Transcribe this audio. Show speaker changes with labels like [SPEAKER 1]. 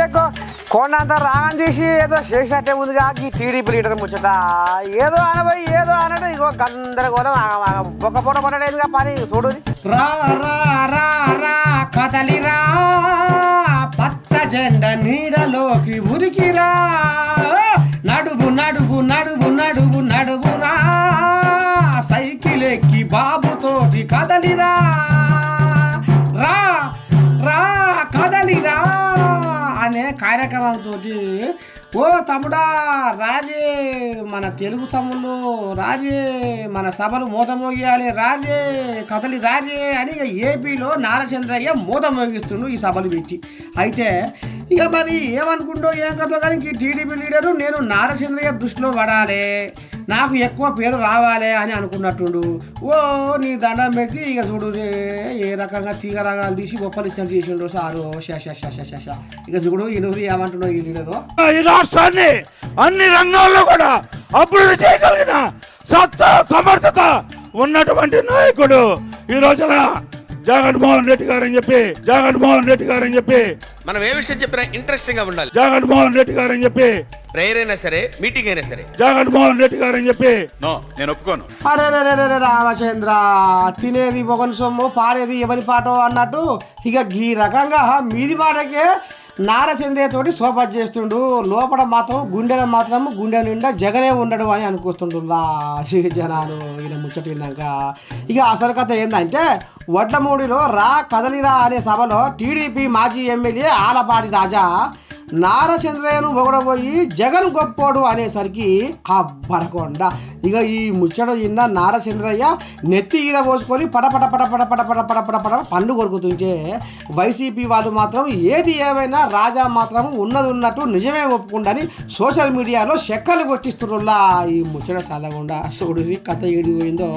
[SPEAKER 1] ఎక్కువ కొండంత రాగం తీసి ఏదో చేసినట్టే ఉందిగా ఈ టీడీపీ లీడర్ ముచ్చట ఏదో అనబోయి ఏదో అనడం ఇగో గందరగోళం ఆగమాగం ఒక పూట పడేదిగా పని చూడు
[SPEAKER 2] రా రా రా రా కదలిరా పచ్చ జెండ నీడలోకి ఉరికిరా నడువు నడువు నడువు నడువు నడువురా సైకిల్ ఎక్కి బాబుతోటి కదలిరా రా రా కదలిరా అనే కార్యక్రమంతో ఓ తమ్ముడా రాజే మన తెలుగు తమ్ముళ్ళు రాజే మన సభలు మోతమోగియాలి రాజే కదలి రాజే అని ఏపీలో నారచంద్రయ్య మోతమోగిస్తుండు ఈ సభలు పెట్టి. అయితే ఇక మరి ఏమనుకుంటో ఏం కథో కానీ ఈ టీడీపీ లీడరు నేను నారచంద్రయ్య దృష్టిలో పడాలి నాకు ఎక్కువ పేరు రావాలి అని అనుకున్నట్టుండు. ఓ నీ దండం పెట్టి ఇక చూడు రే ఏ రకంగా తీగ రకాలు తీసి గొప్పలు ఇచ్చినట్టు చేసిండ్రు సారు శ ఇక చూడు ఈ నువ్వు ఏమంటున్నావు ఈ లీడరు
[SPEAKER 3] ఈ రాష్ట్రాన్ని అన్ని రంగాల్లో కూడా అభివృద్ధి చేయగలిగిన సత్తా సమర్థత ఉన్నటువంటి నాయకుడు ఈ రోజున జగన్మోహన్ రెడ్డి గారని చెప్పి
[SPEAKER 4] మనం ఏ విషయం చెప్పినా ఇంట్రెస్టింగ్ గా ఉండాలి.
[SPEAKER 3] జగన్మోహన్ రెడ్డి గారని చెప్పి
[SPEAKER 4] ప్రేయర్ అయినా సరే మీటింగ్ అయినా సరే
[SPEAKER 3] జగన్మోహన్ రెడ్డి గారని చెప్పి
[SPEAKER 4] నేను ఒప్పుకోను.
[SPEAKER 2] అరే రామచంద్ర తినేది ఒకని సొమ్ము పారేది ఎవరి పాటో అన్నట్టు ఇక ఈ రకంగా మీది మాటకే నారచంద్రయ్య తోటి సోపత్ చేస్తుండు. లోపల మాత్రం గుండె నిండా జగనే ఉండడు అని అనుకొస్తుండు జనాలు ఈయన ముచ్చట విన్నాక. ఇక అసలు కథ ఏంటంటే వడ్లమూడిలో రా కదలిరా అనే సభలో టీడీపీ మాజీ ఎమ్మెల్యే ఆలపాటి రాజా నారచంద్రయ్యను పొగడబోయి జగన్ గొప్పోడు అనేసరికి బరకొండ ఇక ఈ ముచ్చట విన్న నారచంద్రయ్య నెత్తి ఈర పోసుకొని పడపడ పడపడ పడపడ పడపడ పడ పండు కొరుకుతుంటే వైసీపీ వాళ్ళు మాత్రం ఏది ఏమైనా రాజా మాత్రం ఉన్నట్టు నిజమే ఒప్పుకుండని సోషల్ మీడియాలో చెక్కలు కొట్టిస్తున్నా. ఈ ముచ్చట సాలకుండా చూడు కథ ఏడిపోయిందో.